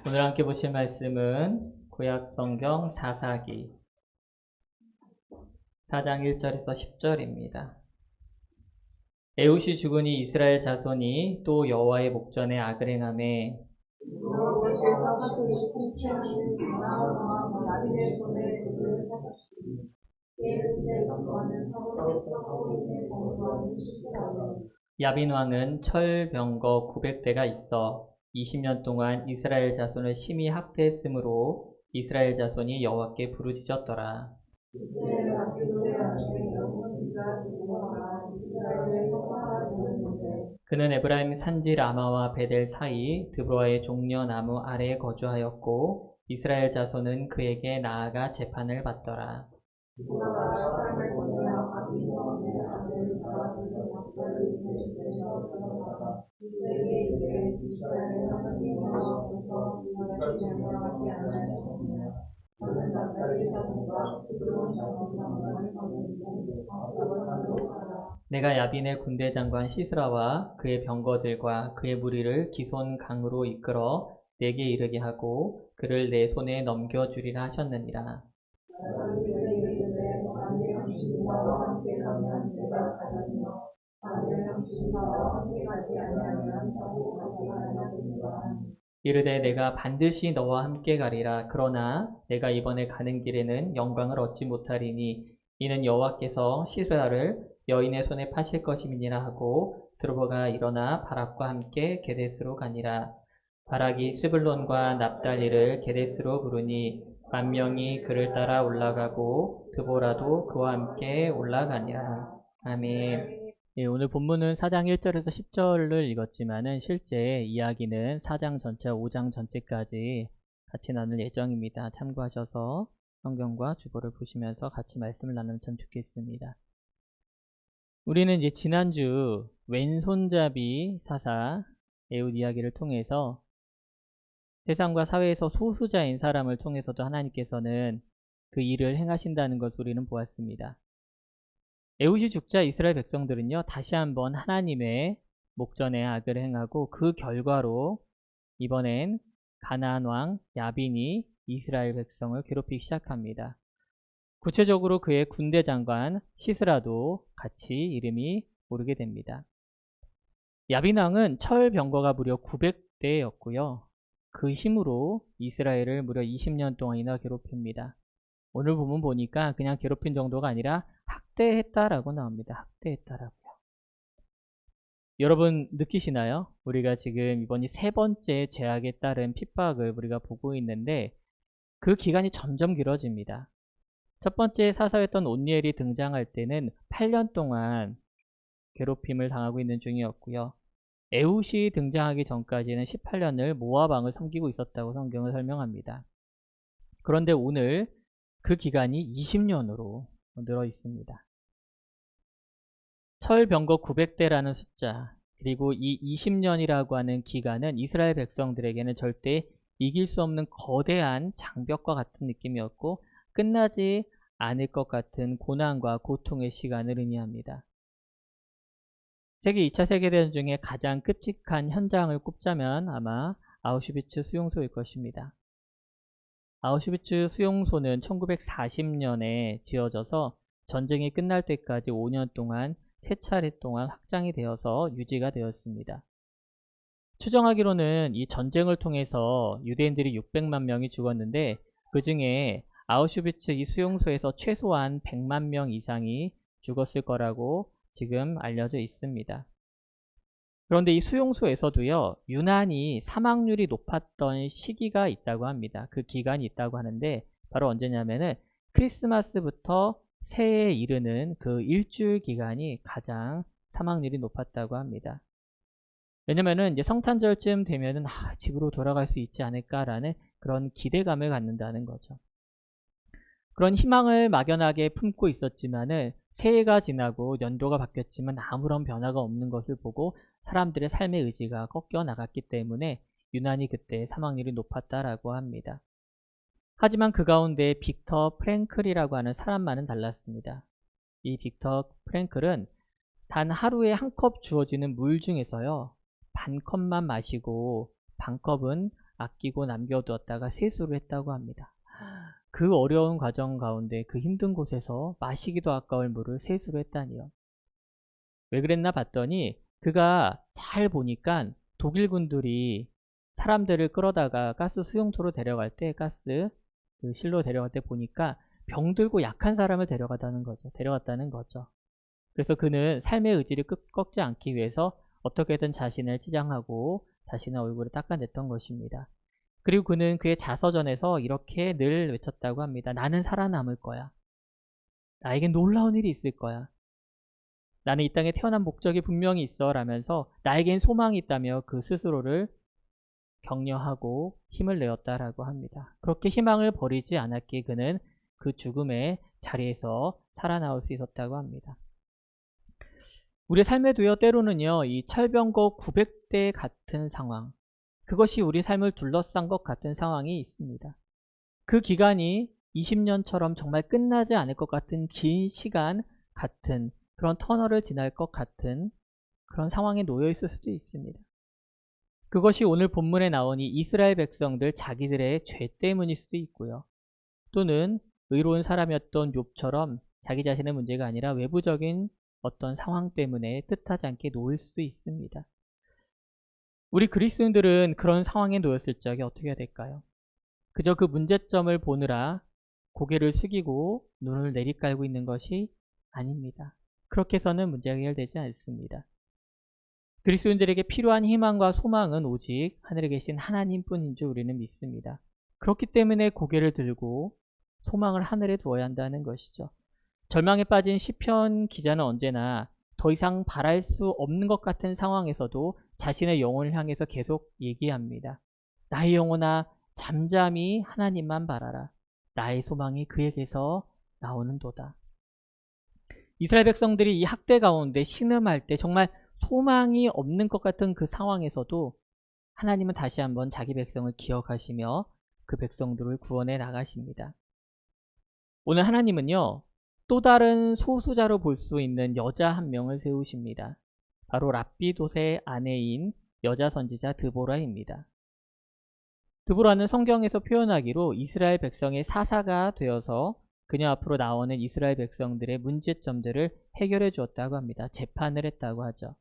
오늘 함께 보실 말씀은 구약성경 사사기 4장 1절에서 10절입니다. 에훗이 죽으니 이스라엘 자손이 또 여호와의 목전에 악을 행하매 야빈 왕은 철 병거 900대가 있어 20년 동안 이스라엘 자손을 심히 학대했으므로 이스라엘 자손이 여호와께 부르짖었더라. 그는 에브라임 산지 라마와 베델 사이 드브로아의 종려나무 아래에 거주하였고 이스라엘 자손은 그에게 나아가 재판을 받더라. 내가 야빈의 군대 장관 시스라와 그의 병거들과 그의 무리를 기손 강으로 이끌어 내게 이르게 하고 그를 내 손에 넘겨주리라 하셨느니라. 이르되 내가 반드시 너와 함께 가리라. 그러나 내가 이번에 가는 길에는 영광을 얻지 못하리니 이는 여호와께서 시스라를 여인의 손에 파실 것임이니라 하고 드로버가 일어나 바락과 함께 게데스로 가니라. 바락이 스불론과 납달리를 게데스로 부르니 만명이 그를 따라 올라가고 드보라도 그와 함께 올라가니라. 아멘. 오늘 본문은 4장 1절에서 10절을 읽었지만은 실제 이야기는 4장 전체, 5장 전체까지 같이 나눌 예정입니다. 참고하셔서 성경과 주보를 보시면서 같이 말씀을 나누면 참 좋겠습니다. 우리는 이제 지난주 왼손잡이 사사 에훗 이야기를 통해서 세상과 사회에서 소수자인 사람을 통해서도 하나님께서는 그 일을 행하신다는 것을 우리는 보았습니다. 에훗이 죽자 이스라엘 백성들은요, 다시 한번 하나님의 목전에 악을 행하고 그 결과로 이번엔 가나안 왕 야빈이 이스라엘 백성을 괴롭히기 시작합니다. 구체적으로 그의 군대 장관 시스라도 같이 이름이 오르게 됩니다. 야빈 왕은 철 병거가 무려 900대였고요. 그 힘으로 이스라엘을 무려 20년 동안이나 괴롭힙니다. 오늘 본문 보니까 그냥 괴롭힌 정도가 아니라 학대했다라고 나옵니다. 학대했다라고요. 여러분 느끼시나요? 우리가 지금 이번이 세 번째 죄악에 따른 핍박을 우리가 보고 있는데 그 기간이 점점 길어집니다. 첫 번째 사사였던 온니엘이 등장할 때는 8년 동안 괴롭힘을 당하고 있는 중이었고요. 에훗이 등장하기 전까지는 18년을 모압 왕을 섬기고 있었다고 성경을 설명합니다. 그런데 오늘 그 기간이 20년으로 늘어 있습니다. 철 병거 900대라는 숫자, 그리고 이 20년이라고 하는 기간은 이스라엘 백성들에게는 절대 이길 수 없는 거대한 장벽과 같은 느낌이었고 끝나지 않을 것 같은 고난과 고통의 시간을 의미합니다. 세계 2차 세계대전 중에 가장 끔찍한 현장을 꼽자면 아마 아우슈비츠 수용소일 것입니다. 아우슈비츠 수용소는 1940년에 지어져서 전쟁이 끝날 때까지 5년 동안 3차례 동안 확장이 되어서 유지가 되었습니다. 추정하기로는 이 전쟁을 통해서 유대인들이 600만 명이 죽었는데 그 중에 아우슈비츠 이 수용소에서 최소한 100만 명 이상이 죽었을 거라고 지금 알려져 있습니다. 그런데 이 수용소에서도요, 유난히 사망률이 높았던 시기가 있다고 합니다. 그 기간이 있다고 하는데 바로 언제냐면은 크리스마스부터 새해에 이르는 그 일주일 기간이 가장 사망률이 높았다고 합니다. 왜냐면은 이제 성탄절쯤 되면은 집으로 돌아갈 수 있지 않을까라는 그런 기대감을 갖는다는 거죠. 그런 희망을 막연하게 품고 있었지만은 새해가 지나고 연도가 바뀌었지만 아무런 변화가 없는 것을 보고 사람들의 삶의 의지가 꺾여 나갔기 때문에 유난히 그때 사망률이 높았다라고 합니다. 하지만 그 가운데 빅터 프랭클이라고 하는 사람만은 달랐습니다. 이 빅터 프랭클은 단 하루에 한 컵 주어지는 물 중에서요, 반 컵만 마시고 반 컵은 아끼고 남겨두었다가 세수를 했다고 합니다. 그 어려운 과정 가운데 그 힘든 곳에서 마시기도 아까울 물을 세수를 했다니요. 왜 그랬나 봤더니 그가 잘 보니까 독일군들이 사람들을 끌어다가 가스 수용소로 데려갈 때 가스 그 실로 데려갈 때 보니까 병들고 약한 사람을 데려갔다는 거죠. 그래서 그는 삶의 의지를 꺾지 않기 위해서 어떻게든 자신을 치장하고 자신의 얼굴을 닦아냈던 것입니다. 그리고 그는 그의 자서전에서 이렇게 늘 외쳤다고 합니다. 나는 살아남을 거야. 나에겐 놀라운 일이 있을 거야. 나는 이 땅에 태어난 목적이 분명히 있어 라면서 나에겐 소망이 있다며 그 스스로를 격려하고 힘을 내었다라고 합니다. 그렇게 희망을 버리지 않았기에 그는 그 죽음의 자리에서 살아나올 수 있었다고 합니다. 우리의 삶에도요, 때로는요, 이 철병거 900대 같은 상황, 그것이 우리 삶을 둘러싼 것 같은 상황이 있습니다. 그 기간이 20년처럼 정말 끝나지 않을 것 같은 긴 시간 같은 그런 터널을 지날 것 같은 그런 상황에 놓여 있을 수도 있습니다. 그것이 오늘 본문에 나온 이 이스라엘 백성들 자기들의 죄 때문일 수도 있고요. 또는 의로운 사람이었던 욥처럼 자기 자신의 문제가 아니라 외부적인 어떤 상황 때문에 뜻하지 않게 놓일 수도 있습니다. 우리 그리스도인들은 그런 상황에 놓였을 적에 어떻게 해야 될까요? 그저 그 문제점을 보느라 고개를 숙이고 눈을 내리깔고 있는 것이 아닙니다. 그렇게 해서는 문제가 해결되지 않습니다. 그리스도인들에게 필요한 희망과 소망은 오직 하늘에 계신 하나님뿐인 줄 우리는 믿습니다. 그렇기 때문에 고개를 들고 소망을 하늘에 두어야 한다는 것이죠. 절망에 빠진 시편 기자는 언제나 더 이상 바랄 수 없는 것 같은 상황에서도 자신의 영혼을 향해서 계속 얘기합니다. 나의 영혼아 잠잠히 하나님만 바라라. 나의 소망이 그에게서 나오는도다. 이스라엘 백성들이 이 학대 가운데 신음할 때 정말 소망이 없는 것 같은 그 상황에서도 하나님은 다시 한번 자기 백성을 기억하시며 그 백성들을 구원해 나가십니다. 오늘 하나님은요, 또 다른 소수자로 볼 수 있는 여자 한 명을 세우십니다. 바로 랍비돗의 아내인 여자 선지자 드보라입니다. 드보라는 성경에서 표현하기로 이스라엘 백성의 사사가 되어서 그녀 앞으로 나오는 이스라엘 백성들의 문제점들을 해결해 주었다고 합니다. 재판을 했다고 하죠.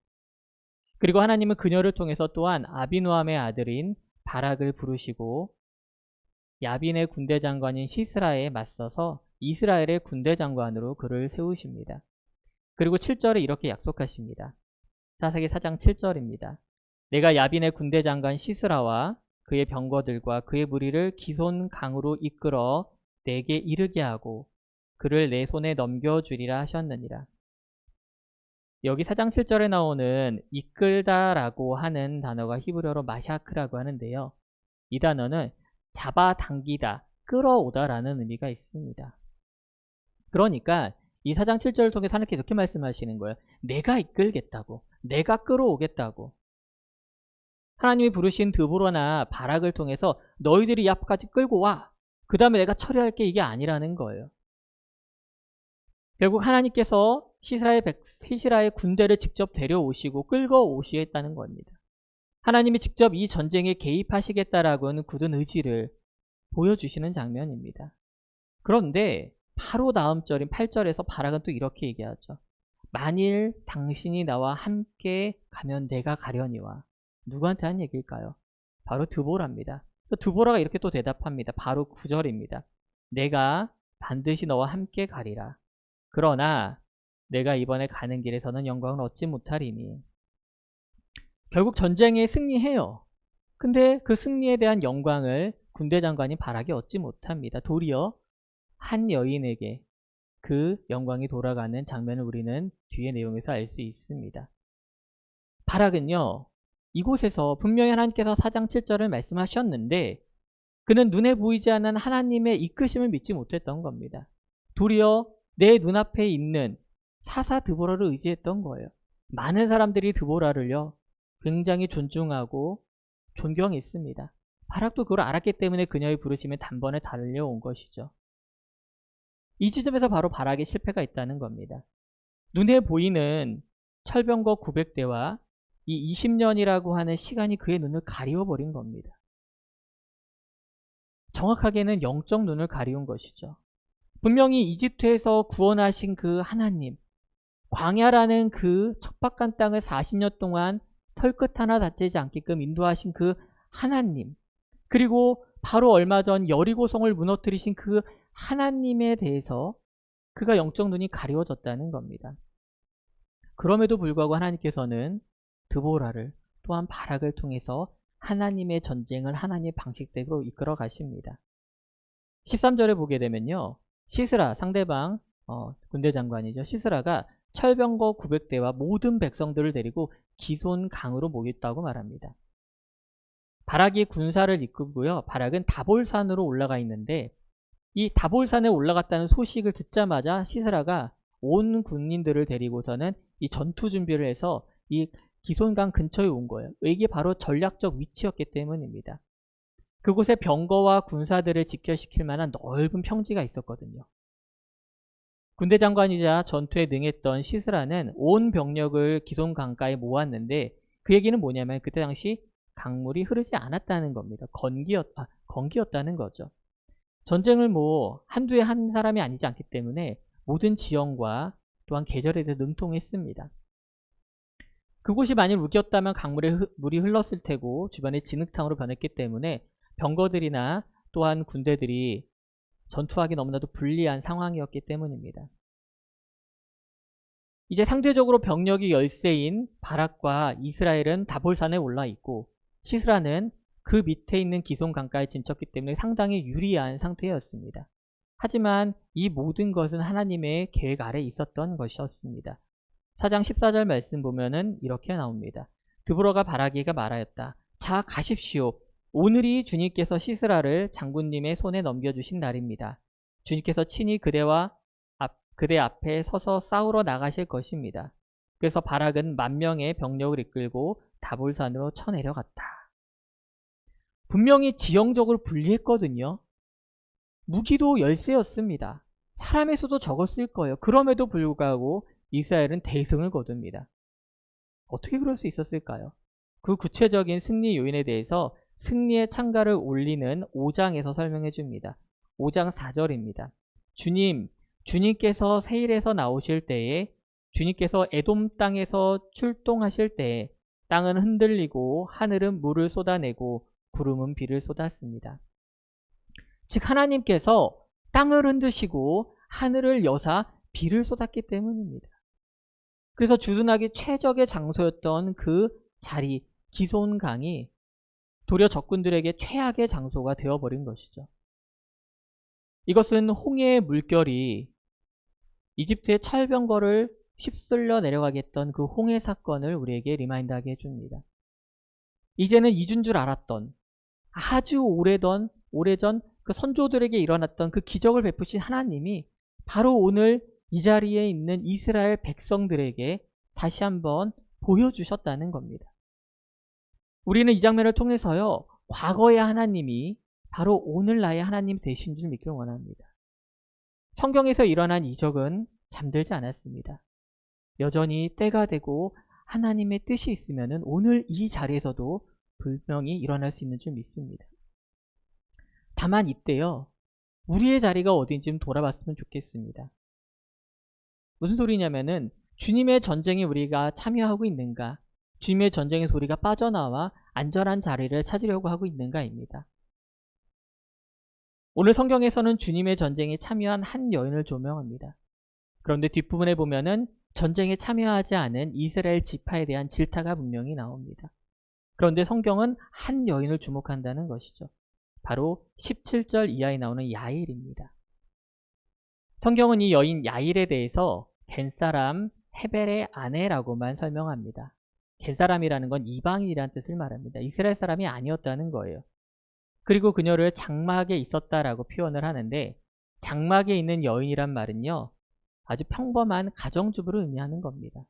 그리고 하나님은 그녀를 통해서 또한 아비노함의 아들인 바락을 부르시고 야빈의 군대 장관인 시스라에 맞서서 이스라엘의 군대 장관으로 그를 세우십니다. 그리고 7절에 이렇게 약속하십니다. 사사기 4장 7절입니다. 내가 야빈의 군대 장관 시스라와 그의 병거들과 그의 무리를 기손 강으로 이끌어 내게 이르게 하고 그를 내 손에 넘겨주리라 하셨느니라. 여기 4장 7절에 나오는 이끌다라고 하는 단어가 히브리어로 마샤크라고 하는데요. 이 단어는 잡아당기다, 끌어오다라는 의미가 있습니다. 그러니까 이 4장 7절을 통해 하나님께 이렇게 말씀하시는 거예요. 내가 이끌겠다고, 내가 끌어오겠다고. 하나님이 부르신 드보라나 바락을 통해서 너희들이 이 앞까지 끌고 와. 그 다음에 내가 처리할 게 이게 아니라는 거예요. 결국 하나님께서 시스라의 군대를 직접 데려오시고 끌고 오시겠다는 겁니다. 하나님이 직접 이 전쟁에 개입하시겠다라고는 굳은 의지를 보여주시는 장면입니다. 그런데 바로 다음 절인 8절에서 바락은 또 이렇게 얘기하죠. 만일 당신이 나와 함께 가면 내가 가려니와. 누구한테 한 얘기일까요? 바로 드보라입니다. 드보라가 이렇게 또 대답합니다. 바로 9절입니다. 내가 반드시 너와 함께 가리라. 그러나 내가 이번에 가는 길에서는 영광을 얻지 못하리니. 결국 전쟁에 승리해요. 근데 그 승리에 대한 영광을 군대 장관인 바락이 얻지 못합니다. 도리어 한 여인에게 그 영광이 돌아가는 장면을 우리는 뒤의 내용에서 알 수 있습니다. 바락은요, 이곳에서 분명히 하나님께서 4장 7절을 말씀하셨는데 그는 눈에 보이지 않는 하나님의 이끄심을 믿지 못했던 겁니다. 도리어 내 눈앞에 있는 사사 드보라를 의지했던 거예요. 많은 사람들이 드보라를요, 굉장히 존중하고 존경했습니다. 바락도 그걸 알았기 때문에 그녀의 부르심에 단번에 달려온 것이죠. 이 지점에서 바로 바락의 실패가 있다는 겁니다. 눈에 보이는 철병거 900대와 이 20년이라고 하는 시간이 그의 눈을 가리워버린 겁니다. 정확하게는 영적 눈을 가리운 것이죠. 분명히 이집트에서 구원하신 그 하나님, 광야라는 그 척박한 땅을 40년 동안 털끝 하나 닿지 않게끔 인도하신 그 하나님, 그리고 바로 얼마 전 여리고성을 무너뜨리신 그 하나님에 대해서 그가 영적 눈이 가리워졌다는 겁니다. 그럼에도 불구하고 하나님께서는 드보라를 또한 바락을 통해서 하나님의 전쟁을 하나님의 방식대로 이끌어 가십니다. 13절에 보게 되면요, 시스라, 상대방 군대 장관이죠. 시스라가 철병거 900대와 모든 백성들을 데리고 기손 강으로 모였다고 말합니다. 바락이 군사를 이끌고요, 바락은 다볼산으로 올라가 있는데 이 다볼산에 올라갔다는 소식을 듣자마자 시스라가 온 군인들을 데리고서는 이 전투 준비를 해서 이 기손강 근처에 온 거예요. 이게 바로 전략적 위치였기 때문입니다. 그곳에 병거와 군사들을 지켜시킬 만한 넓은 평지가 있었거든요. 군대 장관이자 전투에 능했던 시스라는 온 병력을 기손 강가에 모았는데 그 얘기는 뭐냐면 그때 당시 강물이 흐르지 않았다는 겁니다. 건기였다는 거죠. 전쟁을 한두 해 한 사람이 아니지 않기 때문에 모든 지형과 또한 계절에 대해 능통했습니다. 그곳이 만일 우겼다면 물이 흘렀을 테고 주변에 진흙탕으로 변했기 때문에 병거들이나 또한 군대들이 전투하기 너무나도 불리한 상황이었기 때문입니다. 이제 상대적으로 병력이 열세인 바락과 이스라엘은 다볼산에 올라 있고 시스라는 그 밑에 있는 기손 강가에 진쳤기 때문에 상당히 유리한 상태였습니다. 하지만 이 모든 것은 하나님의 계획 아래 있었던 것이었습니다. 4장 14절 말씀 보면은 이렇게 나옵니다. 드보라가 바라기에게 말하였다. 자, 가십시오. 오늘이 주님께서 시스라를 장군님의 손에 넘겨주신 날입니다. 주님께서 친히 그대 앞에 서서 싸우러 나가실 것입니다. 그래서 바락은 10,000명의 병력을 이끌고 다볼산으로 쳐내려갔다. 분명히 지형적으로 불리했거든요. 무기도 열세였습니다. 사람의 수도 적었을 거예요. 그럼에도 불구하고 이스라엘은 대승을 거둡니다. 어떻게 그럴 수 있었을까요? 그 구체적인 승리 요인에 대해서 승리의 창가를 올리는 5장에서 설명해 줍니다. 5장 4절입니다. 주님께서 세일에서 나오실 때에, 주님께서 에돔 땅에서 출동하실 때에 땅은 흔들리고 하늘은 물을 쏟아내고 구름은 비를 쏟았습니다. 즉 하나님께서 땅을 흔드시고 하늘을 여사 비를 쏟았기 때문입니다. 그래서 주둔하기 최적의 장소였던 그 자리, 기손강이 도리어 적군들에게 최악의 장소가 되어버린 것이죠. 이것은 홍해의 물결이 이집트의 철병거를 휩쓸려 내려가게 했던 그 홍해 사건을 우리에게 리마인드하게 해줍니다. 이제는 잊은 줄 알았던 아주 오래전 그 선조들에게 일어났던 그 기적을 베푸신 하나님이 바로 오늘 이 자리에 있는 이스라엘 백성들에게 다시 한번 보여주셨다는 겁니다. 우리는 이 장면을 통해서요, 과거의 하나님이 바로 오늘날의 하나님 되신 줄 믿기를 원합니다. 성경에서 일어난 이적은 잠들지 않았습니다. 여전히 때가 되고 하나님의 뜻이 있으면 오늘 이 자리에서도 분명히 일어날 수 있는 줄 믿습니다. 다만 이때요, 우리의 자리가 어딘지 좀 돌아봤으면 좋겠습니다. 무슨 소리냐면은 주님의 전쟁에 우리가 참여하고 있는가, 주님의 전쟁에서 우리가 빠져나와 안전한 자리를 찾으려고 하고 있는가입니다. 오늘 성경에서는 주님의 전쟁에 참여한 한 여인을 조명합니다. 그런데 뒷부분에 보면은 전쟁에 참여하지 않은 이스라엘 지파에 대한 질타가 분명히 나옵니다. 그런데 성경은 한 여인을 주목한다는 것이죠. 바로 17절 이하에 나오는 야일입니다. 성경은 이 여인 야일에 대해서 겐사람 헤벨의 아내라고만 설명합니다. 겐사람이라는 건 이방인이라는 뜻을 말합니다. 이스라엘 사람이 아니었다는 거예요. 그리고 그녀를 장막에 있었다라고 표현을 하는데, 장막에 있는 여인이란 말은요, 아주 평범한 가정주부를 의미하는 겁니다.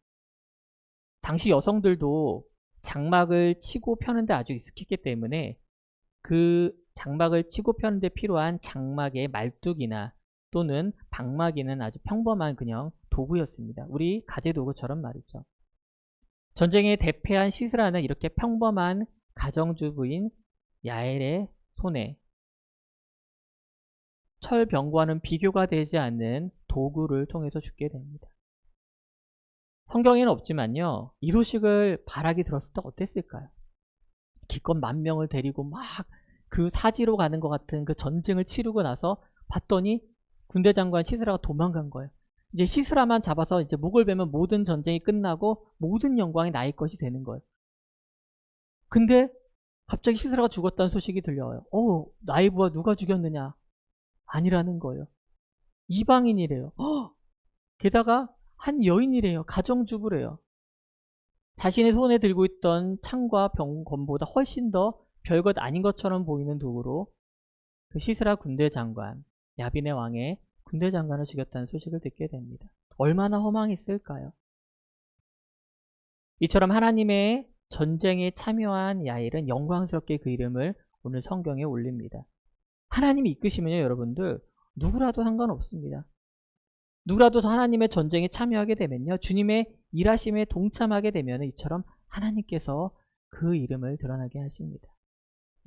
당시 여성들도 장막을 치고 펴는데 아주 익숙했기 때문에 그 장막을 치고 펴는데 필요한 장막의 말뚝이나 또는 방막이는 아주 평범한 그냥 도구였습니다. 우리 가재도구처럼 말이죠. 전쟁에 대패한 시스라는 이렇게 평범한 가정주부인 야엘의 손에 철병과는 비교가 되지 않는 도구를 통해서 죽게 됩니다. 성경에는 없지만요. 이 소식을 바락이 들었을 때 어땠을까요? 기껏 10,000명을 데리고 막 그 사지로 가는 것 같은 그 전쟁을 치르고 나서 봤더니 군대 장관 시스라가 도망간 거예요. 이제 시스라만 잡아서 이제 목을 베면 모든 전쟁이 끝나고 모든 영광이 나의 것이 되는 거예요. 근데 갑자기 시스라가 죽었다는 소식이 들려와요. 나의 부하 누가 죽였느냐? 아니라는 거예요. 이방인이래요. 게다가 한 여인이래요. 가정주부래요. 자신의 손에 들고 있던 창과 병검보다 훨씬 더 별것 아닌 것처럼 보이는 도구로 그 시스라 군대 장관, 야빈의 왕의 군대 장관을 죽였다는 소식을 듣게 됩니다. 얼마나 허망했을까요? 이처럼 하나님의 전쟁에 참여한 야일은 영광스럽게 그 이름을 오늘 성경에 올립니다. 하나님이 이끄시면요, 여러분들 누구라도 상관없습니다. 누구라도 하나님의 전쟁에 참여하게 되면요, 주님의 일하심에 동참하게 되면 이처럼 하나님께서 그 이름을 드러나게 하십니다.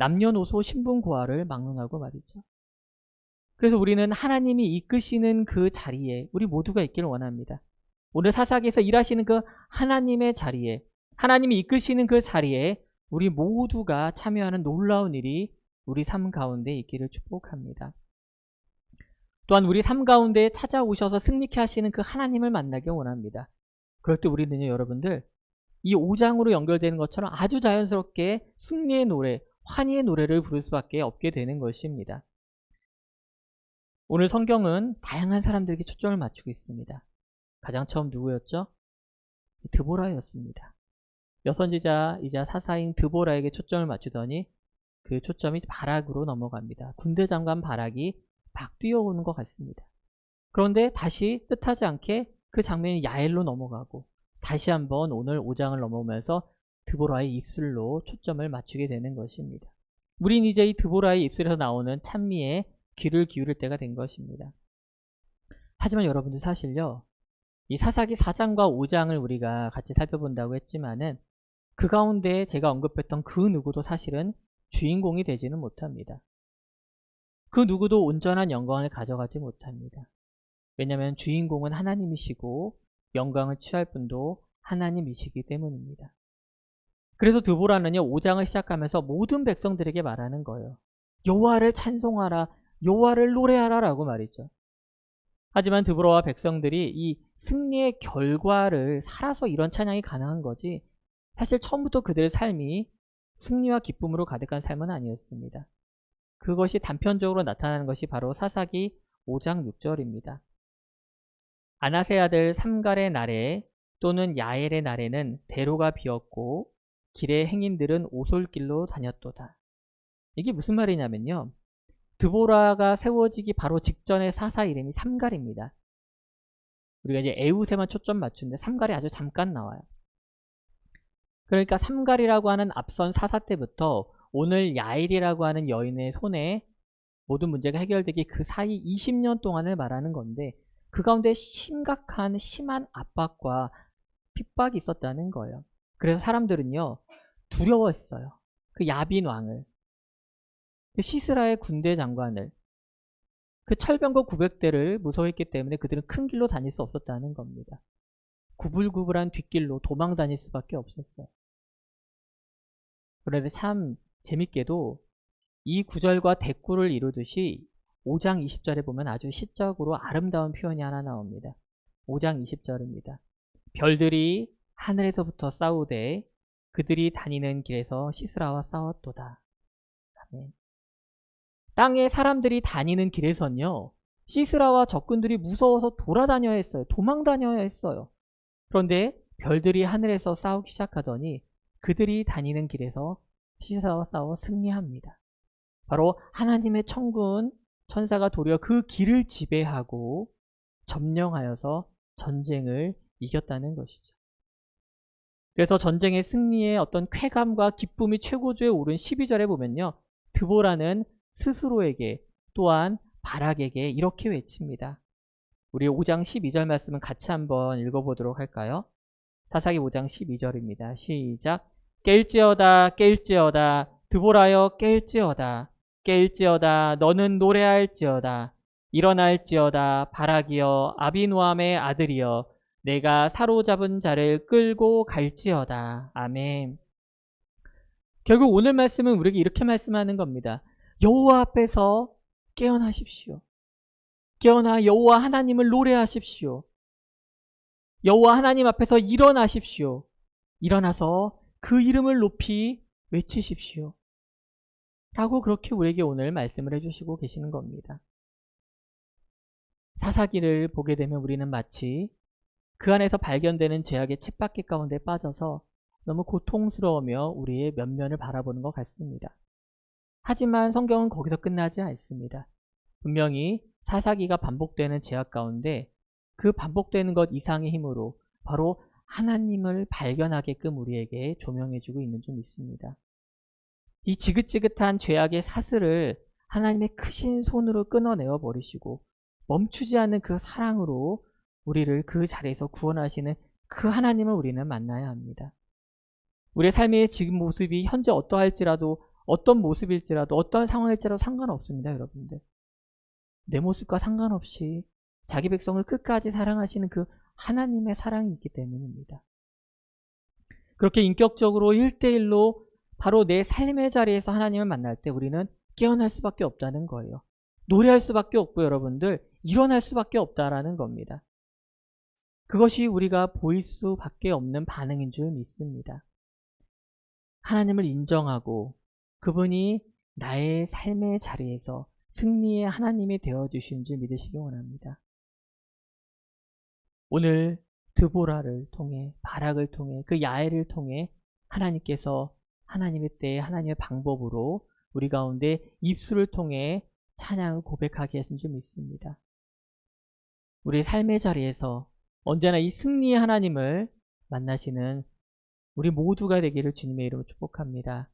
남녀노소 신분고하를 막론하고 말이죠. 그래서 우리는 하나님이 이끄시는 그 자리에 우리 모두가 있기를 원합니다. 오늘 사사기에서 일하시는 그 하나님의 자리에, 하나님이 이끄시는 그 자리에 우리 모두가 참여하는 놀라운 일이 우리 삶 가운데 있기를 축복합니다. 또한 우리 삶 가운데 찾아오셔서 승리케 하시는 그 하나님을 만나길 원합니다. 그럴 때 우리는요, 여러분들 이 5장으로 연결되는 것처럼 아주 자연스럽게 승리의 노래, 환희의 노래를 부를 수밖에 없게 되는 것입니다. 오늘 성경은 다양한 사람들에게 초점을 맞추고 있습니다. 가장 처음 누구였죠? 드보라였습니다. 여선지자이자 사사인 드보라에게 초점을 맞추더니 그 초점이 바락으로 넘어갑니다. 군대 장관 바락이 막 뛰어오는 것 같습니다. 그런데 다시 뜻하지 않게 그 장면이 야엘로 넘어가고 다시 한번 오늘 5장을 넘어오면서 드보라의 입술로 초점을 맞추게 되는 것입니다. 우린 이제 이 드보라의 입술에서 나오는 찬미에 귀를 기울일 때가 된 것입니다. 하지만 여러분들 사실요, 이 사사기 4장과 5장을 우리가 같이 살펴본다고 했지만은 그 가운데 제가 언급했던 그 누구도 사실은 주인공이 되지는 못합니다. 그 누구도 온전한 영광을 가져가지 못합니다. 왜냐하면 주인공은 하나님이시고 영광을 취할 분도 하나님이시기 때문입니다. 그래서 드보라는요, 5장을 시작하면서 모든 백성들에게 말하는 거예요. 여호와를 찬송하라, 여호와를 노래하라 라고 말이죠. 하지만 드보라와 백성들이 이 승리의 결과를 살아서 이런 찬양이 가능한 거지, 사실 처음부터 그들의 삶이 승리와 기쁨으로 가득한 삶은 아니었습니다. 그것이 단편적으로 나타나는 것이 바로 사사기 5장 6절입니다. 아낫의 아들 삼갈의 날에 또는 야엘의 날에는 대로가 비었고 길의 행인들은 오솔길로 다녔도다. 이게 무슨 말이냐면요, 드보라가 세워지기 바로 직전의 사사 이름이 삼갈입니다. 우리가 이제 에웃에만 초점 맞추는데 삼갈이 아주 잠깐 나와요. 그러니까 삼갈이라고 하는 앞선 사사 때부터 오늘 야일이라고 하는 여인의 손에 모든 문제가 해결되기 그 사이 20년 동안을 말하는 건데, 그 가운데 심한 압박과 핍박이 있었다는 거예요. 그래서 사람들은요, 두려워했어요. 그 야빈 왕을, 그 시스라의 군대 장관을, 그 철병거 900대를 무서워했기 때문에 그들은 큰 길로 다닐 수 없었다는 겁니다. 구불구불한 뒷길로 도망 다닐 수밖에 없었어요. 그런데 참 재밌게도 이 구절과 대꾸를 이루듯이 5장 20절에 보면 아주 시적으로 아름다운 표현이 하나 나옵니다. 5장 20절입니다. 별들이 하늘에서부터 싸우되 그들이 다니는 길에서 시스라와 싸웠도다. 아멘. 땅에 사람들이 다니는 길에선요, 시스라와 적군들이 무서워서 돌아다녀야 했어요. 도망 다녀야 했어요. 그런데 별들이 하늘에서 싸우기 시작하더니 그들이 다니는 길에서 시스라와 싸워 승리합니다. 바로 하나님의 천군 천사가 도리어 그 길을 지배하고 점령하여서 전쟁을 이겼다는 것이죠. 그래서 전쟁의 승리의 어떤 쾌감과 기쁨이 최고조에 오른 12절에 보면요, 드보라는 스스로에게 또한 바락에게 이렇게 외칩니다. 우리 5장 12절 말씀은 같이 한번 읽어보도록 할까요? 사사기 5장 12절입니다. 시작. 깰지어다 깰지어다 드보라여 깰지어다 깰지어다 너는 노래할지어다 일어날지어다 바라기여 아비노함의 아들이여 내가 사로잡은 자를 끌고 갈지어다. 아멘. 결국 오늘 말씀은 우리에게 이렇게 말씀하는 겁니다. 여호와 앞에서 깨어나십시오. 깨어나 여호와 하나님을 노래하십시오. 여호와 하나님 앞에서 일어나십시오. 일어나서 그 이름을 높이 외치십시오. 라고 그렇게 우리에게 오늘 말씀을 해주시고 계시는 겁니다. 사사기를 보게 되면 우리는 마치 그 안에서 발견되는 죄악의 쳇바퀴 가운데 빠져서 너무 고통스러우며 우리의 면면을 바라보는 것 같습니다. 하지만 성경은 거기서 끝나지 않습니다. 분명히 사사기가 반복되는 죄악 가운데 그 반복되는 것 이상의 힘으로 바로 하나님을 발견하게끔 우리에게 조명해주고 있는 줄 믿습니다. 이 지긋지긋한 죄악의 사슬을 하나님의 크신 손으로 끊어내어 버리시고 멈추지 않는 그 사랑으로 우리를 그 자리에서 구원하시는 그 하나님을 우리는 만나야 합니다. 우리의 삶의 지금 모습이 현재 어떠할지라도 어떤 모습일지라도 어떤 상황일지라도 상관없습니다. 여러분들. 내 모습과 상관없이 자기 백성을 끝까지 사랑하시는 그 하나님의 사랑이 있기 때문입니다. 그렇게 인격적으로 1대1로 바로 내 삶의 자리에서 하나님을 만날 때 우리는 깨어날 수밖에 없다는 거예요. 노래할 수밖에 없고 여러분들 일어날 수밖에 없다라는 겁니다. 그것이 우리가 보일 수밖에 없는 반응인 줄 믿습니다. 하나님을 인정하고 그분이 나의 삶의 자리에서 승리의 하나님이 되어주신 줄 믿으시기 원합니다. 오늘 드보라를 통해 바락을 통해 그 야엘을 통해 하나님께서 하나님의 때에 하나님의 방법으로 우리 가운데 입술을 통해 찬양을 고백하게 하신 줄 믿습니다. 우리의 삶의 자리에서 언제나 이 승리의 하나님을 만나시는 우리 모두가 되기를 주님의 이름으로 축복합니다.